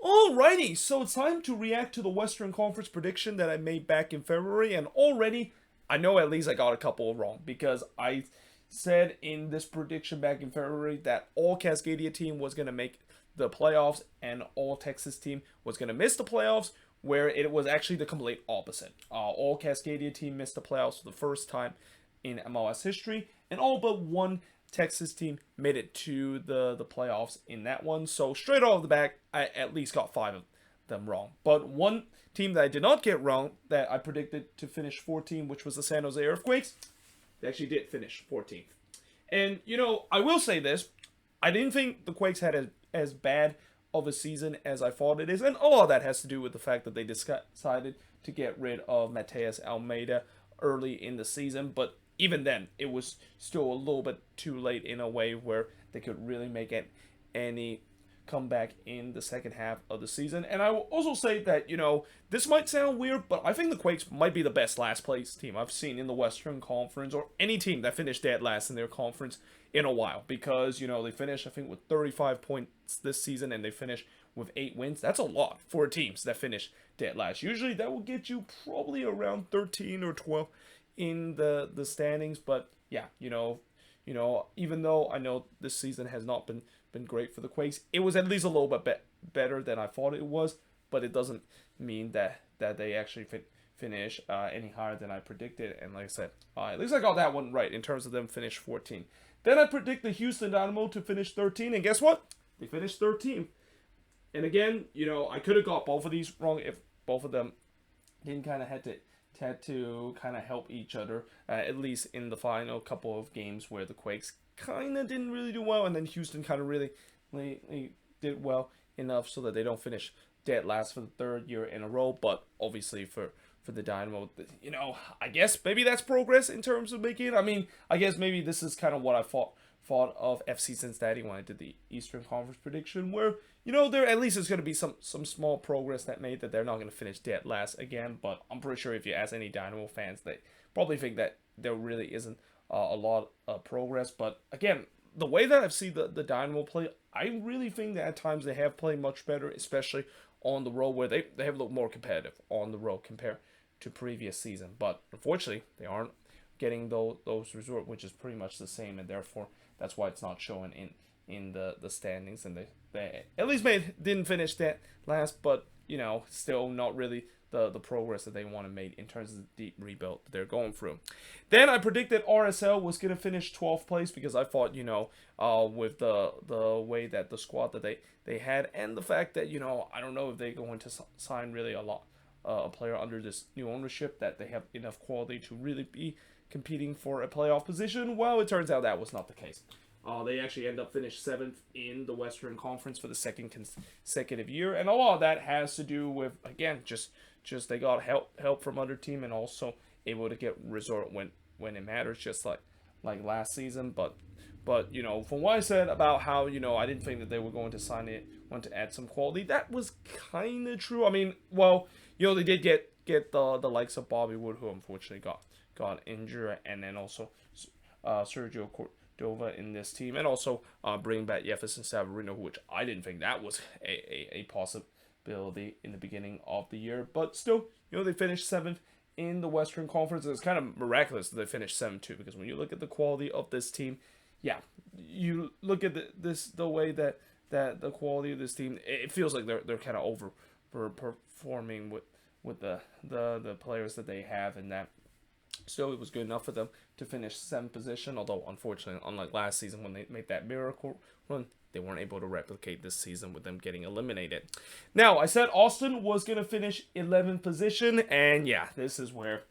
Alrighty, so it's time to react to the Western Conference prediction that I made back in February, and already I know at least I got a couple wrong because I said in this prediction back in February that all Cascadia team was going to make the playoffs and all Texas team was going to miss the playoffs, where it was actually the complete opposite. All Cascadia team missed the playoffs for the first time in MLS history, and all but one Texas team made it to the playoffs in that one. So straight off the back, I at least got five of them wrong. But one team that I did not get wrong, that I predicted to finish 14, which was the San Jose Earthquakes, they actually did finish 14th. And, I will say this. I didn't think the Quakes had as bad of a season as I thought it is. And all of that has to do with the fact that they decided to get rid of Mateus Almeida early in the season. But even then, it was still a little bit too late in a way where they could really make any comeback in the second half of the season. And I will also say that, this might sound weird, but I think the Quakes might be the best last place team I've seen in the Western Conference, or any team that finished dead last in their conference in a while. Because, they finished, I think, with 35 points this season, and they finished with 8 wins. That's a lot for teams that finish dead last. Usually that will get you probably around 13 or 12 in the standings. But yeah, even though I know this season has not been great for the Quakes, it was at least a little bit better than I thought it was. But it doesn't mean that they actually finish any higher than I predicted. And like I said, at least I got that one right in terms of them finish 14. Then I predict the Houston Dynamo to finish 13, and guess what? They finished 13th. And again, I could have got both of these wrong if both of them didn't kind of had to kind of help each other, at least in the final couple of games where the Quakes kind of didn't really do well, and then Houston kind of really did well enough so that they don't finish dead last for the third year in a row. But obviously for the Dynamo, I guess maybe that's progress in terms of making it. I mean, I guess maybe this is kind of what I thought of FC Cincinnati when I did the Eastern Conference prediction, where there at least is going to be some small progress that made that they're not going to finish dead last again. But I'm pretty sure if you ask any Dynamo fans, they probably think that there really isn't a lot of progress. But again, the way that I've seen the Dynamo play, I really think that at times they have played much better, especially on the road, where they have looked more competitive on the road compared to previous season. But unfortunately, they aren't getting those results, which is pretty much the same, and therefore that's why it's not showing in the standings. And they at least didn't finish that last, but still not really the progress that they want to make in terms of the deep rebuild that they're going through. Then I predicted RSL was going to finish 12th place because I thought, with the way that the squad that they had, and the fact that, I don't know if they're going to sign really a player under this new ownership, that they have enough quality to really be competing for a playoff position. Well, it turns out that was not the case. They actually end up finished 7th in the Western Conference for the second consecutive year, and a lot of that has to do with, again, just they got help from other team, and also able to get result when it matters, just like last season. But from what I said about how I didn't think that they were going to want to add some quality, that was kind of true. I mean, well, they did get the likes of Bobby Wood, who unfortunately got injured, and then also Sergio Cordova in this team, and also bring back Jefferson Savarino, which I didn't think that was a possibility in the beginning of the year. But still, they finished 7th in the Western Conference. It's kind of miraculous that they finished 7th too, because when you look at the quality of this team, yeah, you look at the way that the quality of this team, it feels like they're kind of overperforming with the players that they have, and that still it was good enough for them to finish 7th position. Although unfortunately, unlike last season when they made that miracle run, they weren't able to replicate this season with them getting eliminated. Now, I said Austin was going to finish 11th position, and yeah, this is where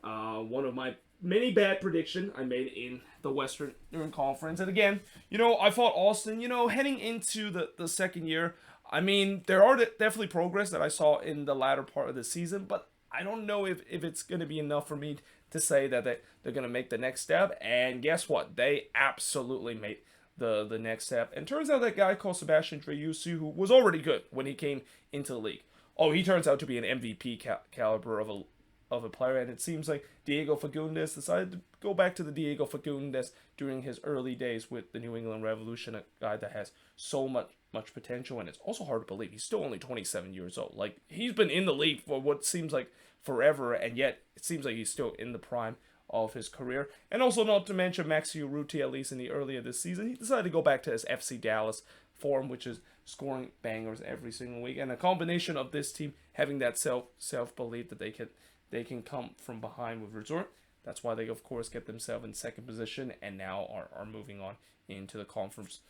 one of my many bad prediction I made in the Western Conference. And again, I thought Austin, heading into the second year, I mean, there are definitely progress that I saw in the latter part of the season, but I don't know if it's going to be enough for me to say that they're going to make the next step. And guess what? They absolutely made the next step. And turns out that guy called Sebastian Driussi, who was already good when he came into the league, he turns out to be an MVP caliber of a player. And it seems like Diego Fagundes decided to go back to the Diego Fagundes during his early days with the New England Revolution, a guy that has so much much potential, and it's also hard to believe he's still only 27 years old. Like, he's been in the league for what seems like forever, and yet it seems like he's still in the prime of his career. And also, not to mention Maxi Urruti, at least in the earlier this season, he decided to go back to his FC Dallas form, which is scoring bangers every single week. And a combination of this team having that self belief that they can come from behind with Resort. That's why they, of course, get themselves in second position and now are moving on into the conference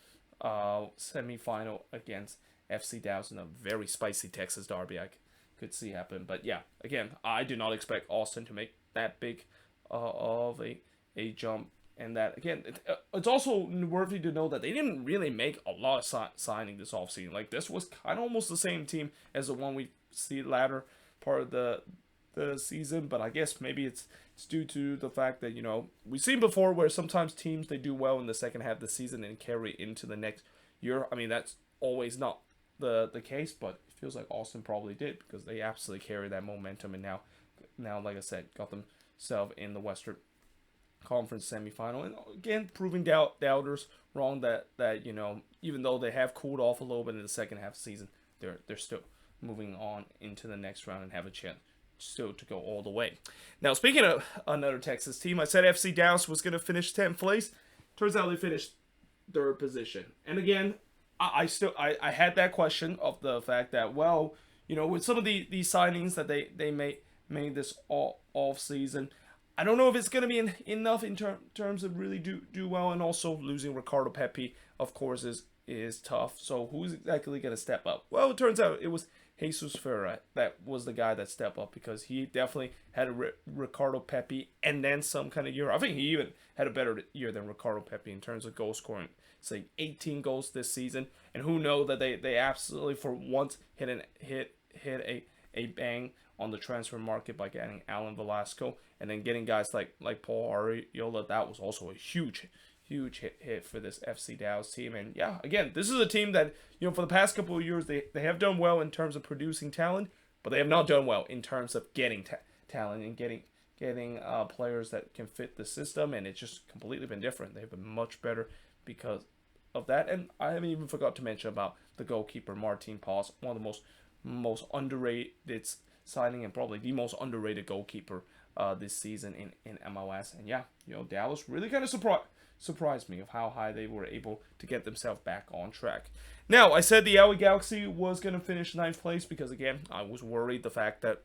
semifinal against FC Dallas in a very spicy Texas derby I could see happen. But yeah, again, I do not expect Austin to make that big of a jump. And that, again, it's also worthy to know that they didn't really make a lot of signing this offseason. Like, this was kind of almost the same team as the one we see latter part of the season, but I guess maybe it's due to the fact that, you know, we've seen before where sometimes teams, they do well in the second half of the season and carry into the next year. I mean, that's always not the case, but it feels like Austin probably did, because they absolutely carry that momentum, and now like I said, got themselves in the Western Conference semifinal, and again proving doubters wrong that you know, even though they have cooled off a little bit in the second half of the season, they're still moving on into the next round and have a chance still to go all the way. Now, speaking of another Texas team, I said FC Dallas was going to finish 10th place. Turns out they finished 3rd position. And again, I had that question of the fact that, well, you know, with some of these signings that they made this off season, I don't know if it's going to be enough in terms of really do well. And also losing Ricardo Pepi, of course, is tough. So who's exactly going to step up? Well, it turns out it was Jesus Ferreira that was the guy that stepped up, because he definitely had a Ricardo Pepi and then some kind of year. I think he even had a better year than Ricardo Pepi in terms of goal scoring. It's like 18 goals this season, and who know that they absolutely for once hit a bang on the transfer market by getting Alan Velasco, and then getting guys like Paul Arriola. That was also a huge hit for this FC Dallas team. And yeah, again, this is a team that, you know, for the past couple of years, they have done well in terms of producing talent, but they have not done well in terms of getting talent and getting players that can fit the system, and it's just completely been different. They've been much better because of that. And I haven't even forgot to mention about the goalkeeper, Martin Paz, one of the most underrated signing, and probably the most underrated goalkeeper this season in MLS. And yeah, you know, Dallas really kind of surprised me of how high they were able to get themselves back on track. Now, I said the LA Galaxy was going to finish 9th place because, again, I was worried the fact that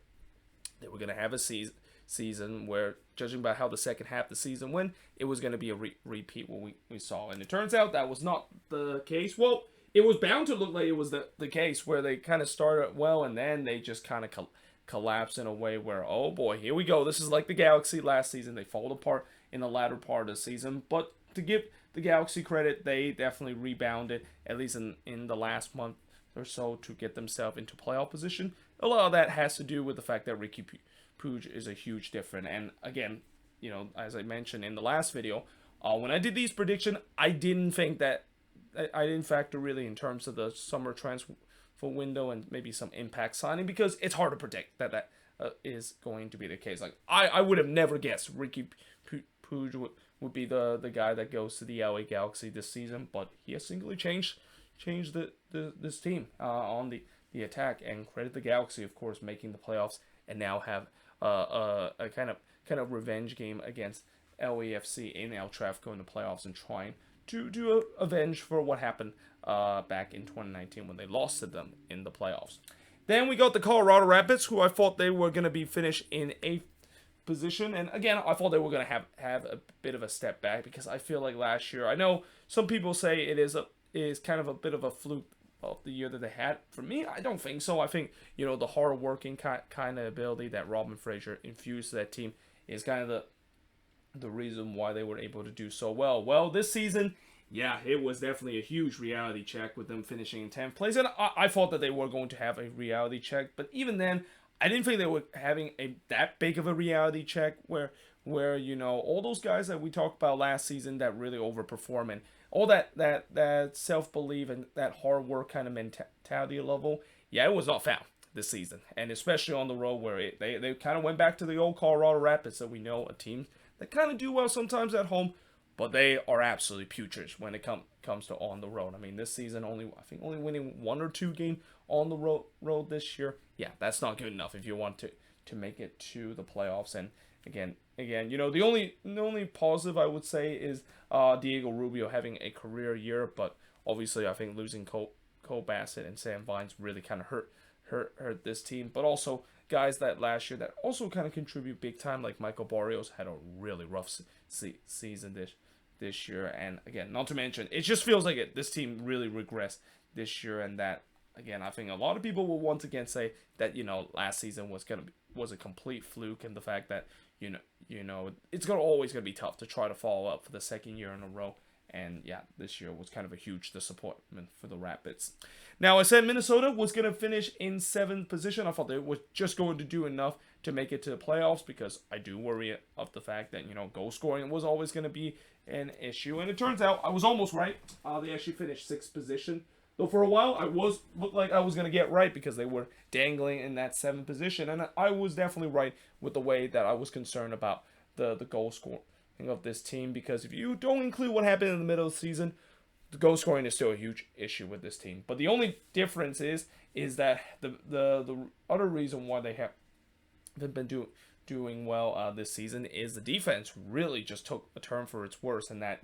they were going to have a season where, judging by how the second half of the season went, it was going to be a repeat what we saw. And it turns out that was not the case. Well, it was bound to look like it was the case, where they kind of started well and then they just kind of collapse in a way where, oh boy, here we go. This is like the Galaxy last season. They folded apart in the latter part of the season. But to give the Galaxy credit, they definitely rebounded, at least in the last month or so, to get themselves into playoff position. A lot of that has to do with the fact that Ricky Puig is a huge difference. And again, you know, as I mentioned in the last video, when I did these predictions, I didn't factor really in terms of the summer transfer window and maybe some impact signing, because it's hard to predict that is going to be the case. Like, I would have never guessed Ricky Puig would be the guy that goes to the LA Galaxy this season, but he has singularly changed this team on the attack, and credit the Galaxy, of course, making the playoffs and now have a kind of revenge game against LAFC in El Tráfico in the playoffs, and trying to avenge for what happened back in 2019 when they lost to them in the playoffs. Then we got the Colorado Rapids, who I thought they were going to be finished in 8th position. And again, I thought they were going to have a bit of a step back, because I feel like last year, I know some people say it is kind of a bit of a fluke of the year that they had. For me, I don't think so. I think, you know, the hard-working kind of ability that Robin Fraser infused to that team is kind of the reason why they were able to do so well. Well, this season, yeah, it was definitely a huge reality check with them finishing in 10th place. And I thought that they were going to have a reality check. But even then, I didn't think they were having that big of a reality check where, you know, all those guys that we talked about last season that really overperform, and all that self-belief and that hard work kind of mentality level, yeah, it was not found this season. And especially on the road, where they kind of went back to the old Colorado Rapids that we know, a team that kind of do well sometimes at home, but they are absolutely putrid when it comes to on the road. I mean, this season only winning 1 or 2 games on the road this year. Yeah, that's not good enough if you want to make it to the playoffs. And again, the only positive I would say is Diego Rubio having a career year, but obviously I think losing Cole Bassett and Sam Vines really kind of hurt this team. But also guys that last year that also kind of contribute big time, like Michael Barrios had a really rough season this year. And again, not to mention, it just feels like this team really regressed this year, and that again, I think a lot of people will once again say that last season was a complete fluke, and the fact that it's always gonna be tough to try to follow up for the second year in a row. And yeah, this year was kind of a huge disappointment for the Rapids. Now, I said Minnesota was going to finish in 7th position. I thought they were just going to do enough to make it to the playoffs, because I do worry of the fact that, goal scoring was always going to be an issue. And it turns out I was almost right. They actually finished 6th position. Though for a while, looked like I was going to get right, because they were dangling in that 7th position. And I was definitely right with the way that I was concerned about the goal score of this team, because if you don't include what happened in the middle of the season, the goal scoring is still a huge issue with this team. But the only difference is that the other reason why they've been doing well this season is the defense really just took a turn for its worse, and that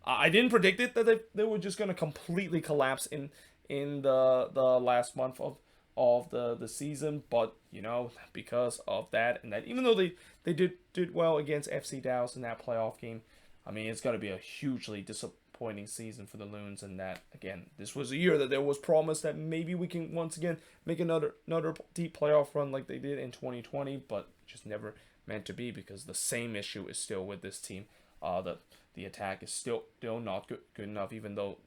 I didn't predict it that they were just going to completely collapse in the last month of the season, but because of that, and that even though they did well against FC Dallas in that playoff game, I mean, it's going to be a hugely disappointing season for the Loons. And that, again, this was a year that there was promise that maybe we can once again make another deep playoff run like they did in 2020, but just never meant to be, because the same issue is still with this team. The attack is still not good enough, even though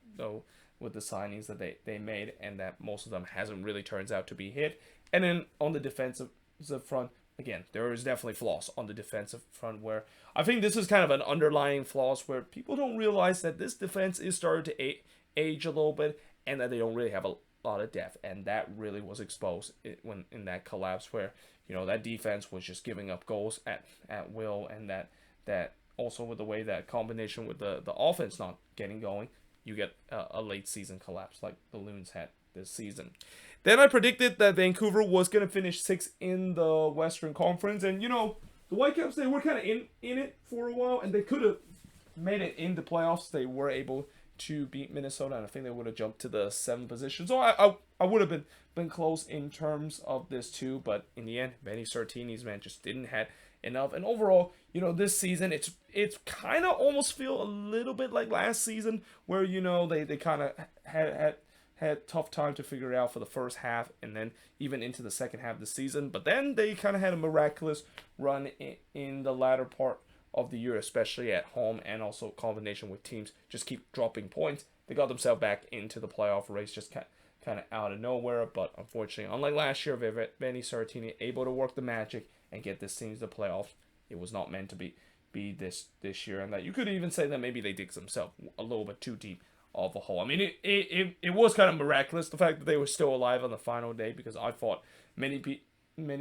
with the signings that they made, and that most of them hasn't really turns out to be hit. And then on the defensive front, again, there is definitely flaws on the defensive front, where I think this is kind of an underlying flaws where people don't realize that this defense is starting to age a little bit, and that they don't really have a lot of depth. And that really was exposed when in that collapse, where that defense was just giving up goals at will, and that also with the way that combination with the offense not getting going, you get a late season collapse like the Loons had this season. Then I predicted that Vancouver was going to finish 6th in the Western Conference. And, the Whitecaps, they were kind of in it for a while, and they could have made it in the playoffs. They were able to beat Minnesota, and I think they would have jumped to the 7th position. So I would have been close in terms of this too, but in the end, Benny Sartini's man just didn't have enough. And overall, this season, it's kind of almost feel a little bit like last season, where they kind of had tough time to figure it out for the first half, and then even into the second half of the season. But then they kind of had a miraculous run in the latter part of the year, especially at home, and also combination with teams just keep dropping points. They got themselves back into the playoff race just kind of out of nowhere. But unfortunately, unlike last year, Benny Sartini able to work the magic and get this team to the playoffs. It was not meant to be this year, and that you could even say that maybe they dig themselves a little bit too deep of a hole. I mean, it was kind of miraculous, the fact that they were still alive on the final day, because I thought many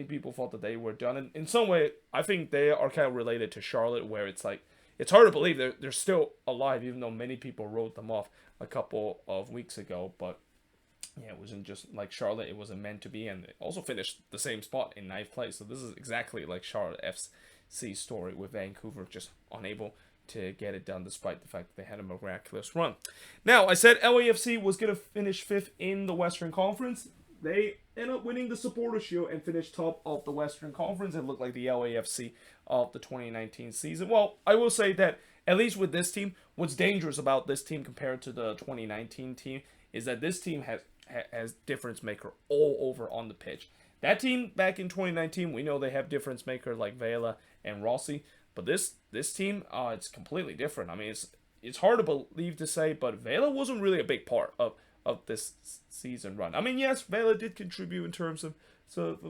people thought that they were done. And in some way, I think they are kind of related to Charlotte, where it's like, it's hard to believe they're still alive, even though many people wrote them off a couple of weeks ago. But yeah, it wasn't just like Charlotte, it wasn't meant to be, and they also finished the same spot in 9th place. So this is exactly like Charlotte FC story, with Vancouver just unable to get it done despite the fact that they had a miraculous run. Now, I said LAFC was going to finish 5th in the Western Conference. They ended up winning the Supporters Shield and finished top of the Western Conference. It looked like the LAFC of the 2019 season. Well, I will say that, at least with this team, what's dangerous about this team compared to the 2019 team is that this team has difference maker all over on the pitch. That team back in 2019, we know they have difference maker like Vela and Rossi, but this team, it's completely different. I mean, it's hard to believe to say, but Vela wasn't really a big part of this season run. I mean, yes, Vela did contribute in terms of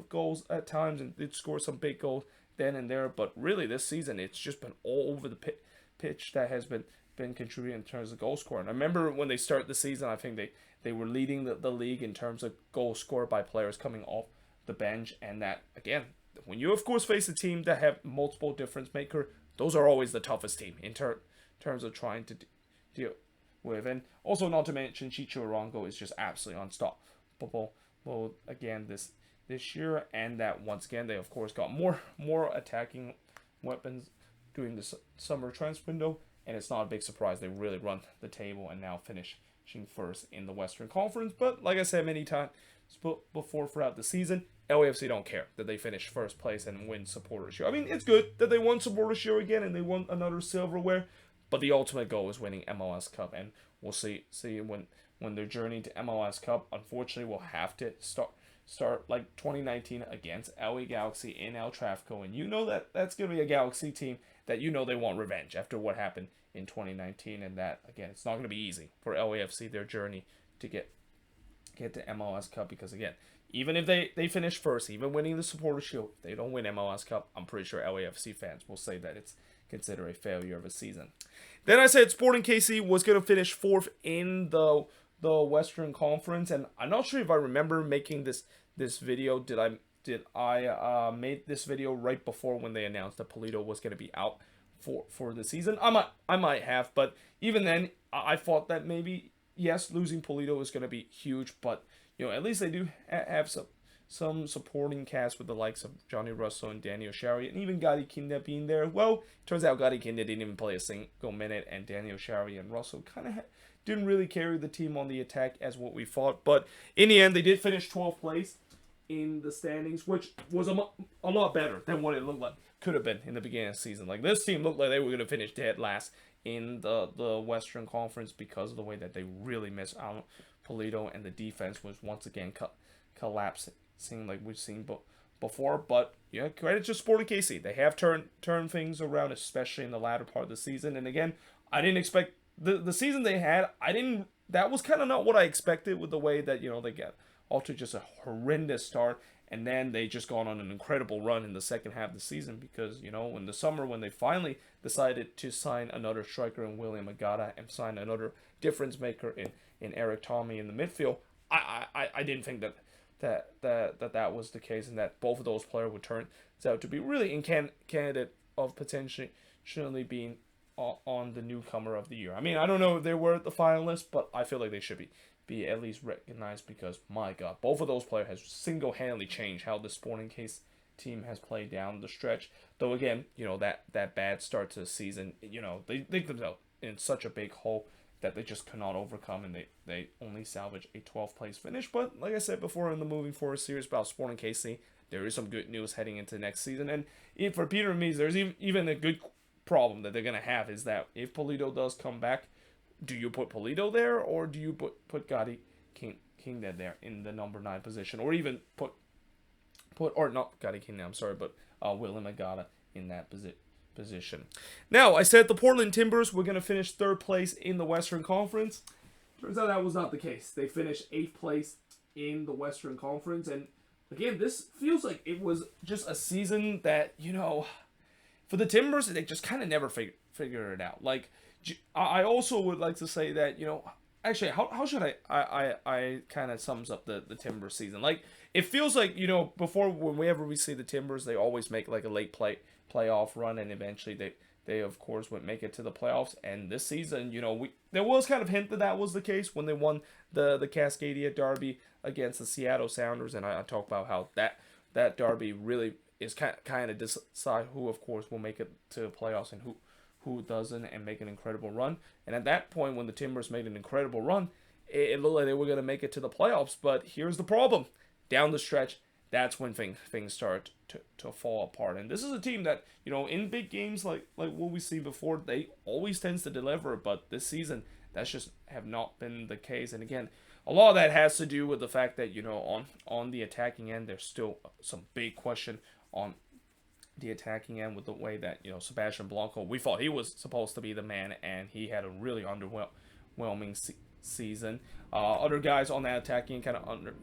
goals at times, and did score some big goals then and there, but really this season, it's just been all over the pitch that has been contributing in terms of goal scoring. I remember when they started the season, I think they were leading the league in terms of goals scored by players coming off the bench, and that, again, when you of course face a team that have multiple difference maker, those are always the toughest team in terms of trying to deal with. And also, not to mention, Chicho Arango is just absolutely unstoppable. Well, again, this year, and that once again they of course got more attacking weapons during the summer transfer window, and it's not a big surprise they really run the table and now finishing first in the Western Conference. But like I said many times before throughout the season, LAFC don't care that they finish first place and win Supporters Shield. I mean, it's good that they won Supporters Shield again and they won another silverware, but the ultimate goal is winning MLS Cup, and we'll see when their journey to MLS Cup, unfortunately, will have to start like 2019 against LA Galaxy in El Trafico, and you know that's going to be a Galaxy team that you know they want revenge after what happened in 2019, and that, again, it's not going to be easy for LAFC, their journey to get to MLS Cup, because, again, even if they finish first, even winning the Supporters Shield, if they don't win MLS Cup, I'm pretty sure LAFC fans will say that it's considered a failure of a season. Then I said Sporting KC was going to finish fourth in the Western Conference, and I'm not sure if I remember making this video. Did I made this video right before when they announced that Polito was going to be out for the season? I might have, but even then I thought that maybe, yes, losing Polito is going to be huge, but at least they do have some supporting cast with the likes of Johnny Russo and Daniel Sharry, and even Gadi Kinda being there. Well, turns out Gadi Kinda didn't even play a single minute, and Daniel Sharry and Russo kind of didn't really carry the team on the attack as what we thought. But in the end, they did finish 12th place in the standings, which was a lot better than what it looked like could have been in the beginning of the season. Like, this team looked like they were going to finish dead last in the Western Conference because of the way that they really missed out Polito, and the defense was once again collapsing like we've seen before. But credit to Sporting KC. They have turned things around, especially in the latter part of the season. And again, I didn't expect the season they had. That was kind of not what I expected, with the way that they get off to just a horrendous start, and then they just gone on an incredible run in the second half of the season, because in the summer, when they finally decided to sign another striker in William Agata and sign another difference maker in Eric Tommy in the midfield, I didn't think that was the case, and that both of those players would turn out to be really in candidate of potentially being on the newcomer of the year. I mean, I don't know if they were the finalists, but I feel like they should be at least recognized, because, my God, both of those players has single-handedly changed how the Sporting Case team has played down the stretch. Though, again, that bad start to the season, they dig themselves in such a big hole that they just could not overcome, and they only salvage a 12th place finish. But like I said before in the Moving Forward series about Sporting KC, there is some good news heading into next season. And for Peter and me, there's even a good problem that they're going to have, is that if Polito does come back, do you put Polito there, or do you put Gadi Kinda there in the number 9 position, or even put or not Gadi Kinda, I'm sorry, but William Agata in that position. Now, I said the Portland Timbers were going to finish 3rd place in the Western Conference. Turns out that was not the case. They finished 8th place in the Western Conference, and again, this feels like it was just a season that, for the Timbers, they just kind of never figured it out. Like, I also would like to say that, actually, how should I kind of sums up the Timbers season? Like, it feels like, before, whenever we see the Timbers, they always make like a late playoff run, and eventually they of course would make it to the playoffs. And this season, there was kind of hint that was the case when they won the Cascadia Derby against the Seattle Sounders, and I talk about how that derby really is kind of decide who, of course, will make it to the playoffs and who doesn't, and make an incredible run. And at that point, when the Timbers made an incredible run, it looked like they were going to make it to the playoffs. But here's the problem. Down the stretch, that's when things start to fall apart. And this is a team that, in big games like what we see before, they always tends to deliver. But this season, that's just have not been the case. And again, a lot of that has to do with the fact that, on the attacking end, there's still some big question on the attacking end, with the way that Sebastian Blanco, we thought he was supposed to be the man, and he had a really underwhelming season. Other guys on that attacking end kind of under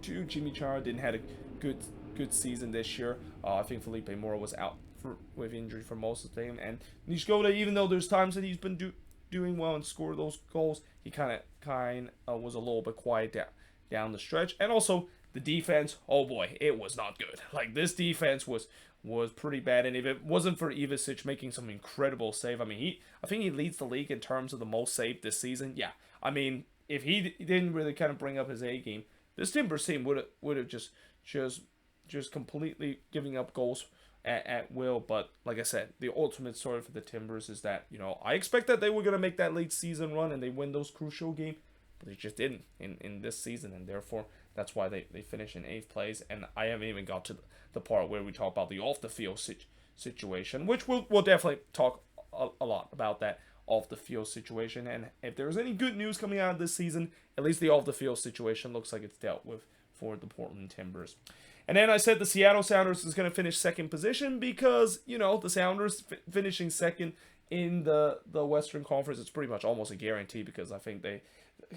too. Jimmy Chara didn't have a good season this year. I think Felipe Mora was out with injury for most of the time, and Nishgoda, even though there's times that he's been doing well and scored those goals, he kind of was a little bit quiet down the stretch. And also the defense, oh boy, it was not good. Like, this defense was pretty bad, and if it wasn't for Ivicic making some incredible save, I mean, I think he leads the league in terms of the most saved this season. Yeah, I mean, if he didn't really kind of bring up his A game, this Timbers team would have just completely giving up goals at will. But like I said, the ultimate story for the Timbers is that, I expect that they were gonna make that late season run and they win those crucial games, but they just didn't in this season, and therefore that's why they finish in 8th place. And I haven't even got to the part where we talk about the off the field situation, which we'll definitely talk a lot about that off the field situation. And if there's any good news coming out of this season, at least the off the field situation looks like it's dealt with for the Portland Timbers. And then I said the Seattle Sounders is going to finish second position because, the Sounders finishing second in the Western Conference, it's pretty much almost a guarantee, because I think they,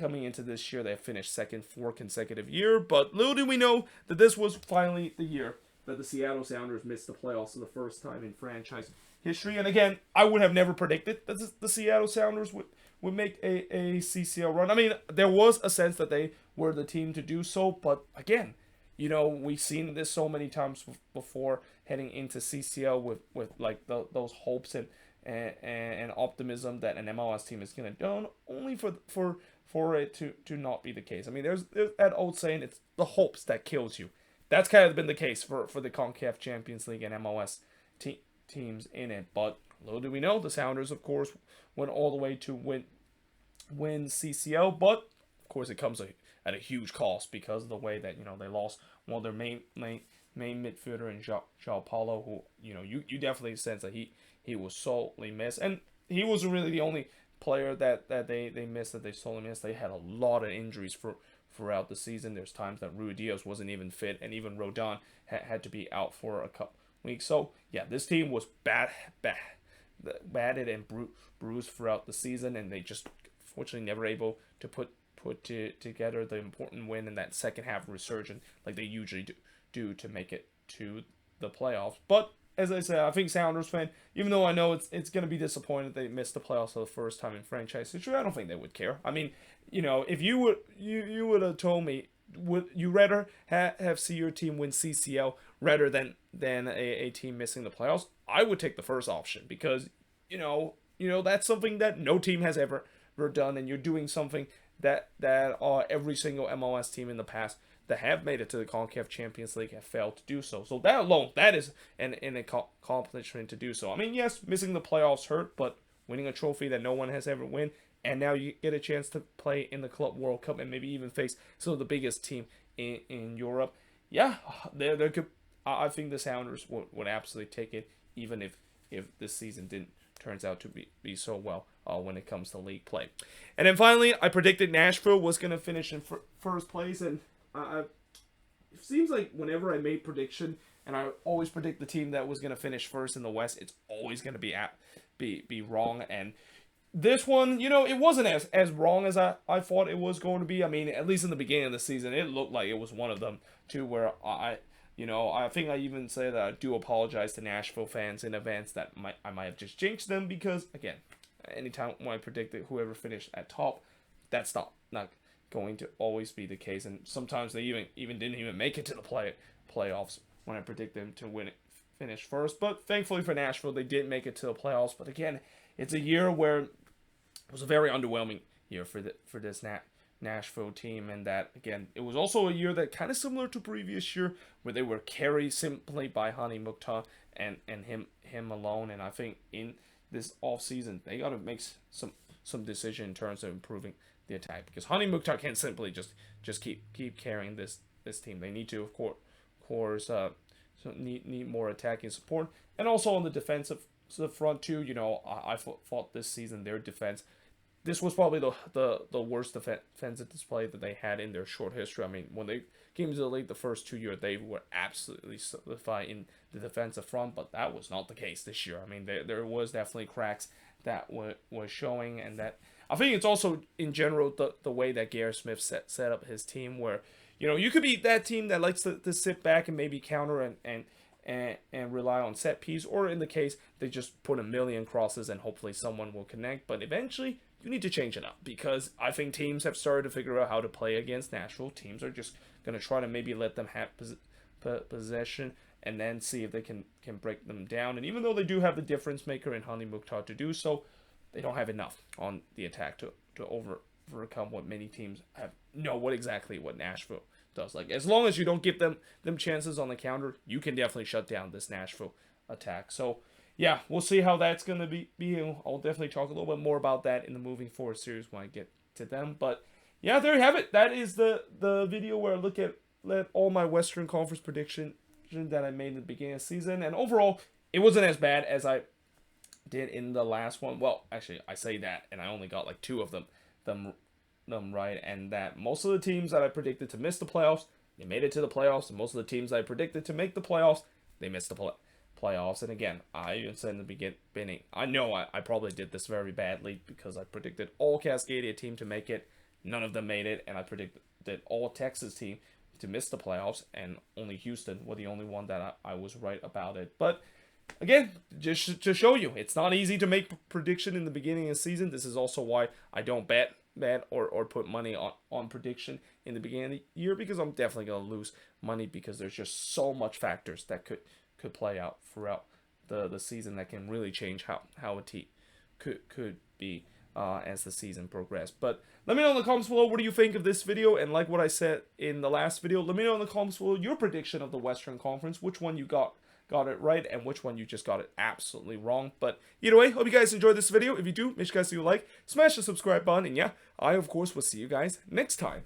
coming into this year, they finished second 4 consecutive year. But little do we know that this was finally the year that the Seattle Sounders missed the playoffs for the first time in franchise history. And again, I would have never predicted that the Seattle Sounders would make a CCL run. I mean, there was a sense that they were the team to do so, but again, we've seen this so many times before, heading into CCL with like those hopes and optimism that an MLS team is going to do, only for it to not be the case. I mean, there's that old saying, it's the hopes that kills you. That's kind of been the case for the CONCACAF Champions League and MLS teams in it. But little do we know, the Sounders, of course, went all the way to win CCL. But of course, it comes at a huge cost because of the way that they lost one of their main midfielder in João Paulo, who you definitely sense that he was sorely missed, and he wasn't really the only player that they missed, that they sorely missed. They had a lot of injuries throughout the season. There's times that Ruidíaz wasn't even fit, and even Rodon had to be out for a couple weeks. So yeah, this team was battered and bruised throughout the season, and they just fortunately never able to put together the important win in that second half resurgence like they usually do to make it to the playoffs. But as I said, I think Sounders fan, even though I know it's going to be disappointed they missed the playoffs for the first time in franchise history, I don't think they would care. I mean, if you would have told me, would you rather have see your team win CCL rather than a team missing the playoffs? I would take the first option, because that's something that no team has ever done, and you're doing something that every single MLS team in the past that have made it to the CONCACAF Champions League have failed to do so. So that alone, that is an accomplishment to do so. I mean, yes, missing the playoffs hurt, but winning a trophy that no one has ever won, and now you get a chance to play in the Club World Cup and maybe even face some of the biggest team in Europe. Yeah, there could. I think the Sounders would absolutely take it, even if this season didn't turns out to be so well when it comes to league play. And then finally, I predicted Nashville was going to finish in first place, and it seems like whenever I made prediction, and I always predict the team that was going to finish first in the West, it's always going to be wrong. And this one, it wasn't as wrong as I thought it was going to be. I mean, at least in the beginning of the season, it looked like it was one of them too, where I think I even say that I do apologize to Nashville fans in advance that I might have just jinxed them, because again, anytime when I predicted whoever finished at top, that's not going to always be the case, and sometimes they even didn't even make it to the playoffs when I predict them to finish first. But thankfully for Nashville, they did make it to the playoffs. But again, it's a year where it was a very underwhelming year for this Nashville team, and that again, it was also a year that kind of similar to previous year, where they were carried simply by Hani Mukhtar and him alone. And I think in this offseason, they got to make some decision in terms of improving the attack, because Hani Mukhtar can't simply just keep carrying this team. They need to, of course, need more attacking support, and also on the defensive front too. I thought this season their defense, this was probably the worst defensive display that they had in their short history. I mean, when they came to the league the first 2 years, they were absolutely solidified in the defensive front, but that was not the case this year. I mean, there was definitely cracks that was showing, and that I think it's also in general the way that Gareth Smith set up his team, where you could be that team that likes to sit back and maybe counter and rely on set piece, or in the case they just put a million crosses and hopefully someone will connect. But eventually you need to change it up, because I think teams have started to figure out how to play against Nashville. Teams are just Gonna try to maybe let them have possession and then see if they can break them down. And even though they do have the difference maker in Hani Mukhtar to do so, they don't have enough on the attack to overcome what many teams know what Nashville does. Like, as long as you don't give them chances on the counter, you can definitely shut down this Nashville attack. So yeah, we'll see how that's gonna be. I'll definitely talk a little bit more about that in the moving forward series when I get to them. But yeah, there you have it. That is the video where I look at all my Western Conference prediction that I made in the beginning of the season. And overall, it wasn't as bad as I did in the last one. Well, actually, I say that, and I only got like 2 of them right. And that most of the teams that I predicted to miss the playoffs, they made it to the playoffs. And most of the teams I predicted to make the playoffs, they missed the playoffs. And again, I even said in the beginning, I know I probably did this very badly because I predicted all Cascadia team to make it. None of them made it, and I predicted all Texas team to miss the playoffs, and only Houston were the only one that I was right about it. But again, just to show you, it's not easy to make prediction in the beginning of the season. This is also why I don't bet or put money on prediction in the beginning of the year, because I'm definitely going to lose money because there's just so much factors that could play out throughout the season that can really change how a team could be as the season progressed. But let me know in the comments below, what do you think of this video? And like what I said in the last video, let me know in the comments below your prediction of the Western Conference, which one you got it right and which one you just got it absolutely wrong. But either way, hope you guys enjoyed this video. If you do, make sure you guys do like, smash the subscribe button, and yeah, I of course will see you guys next time.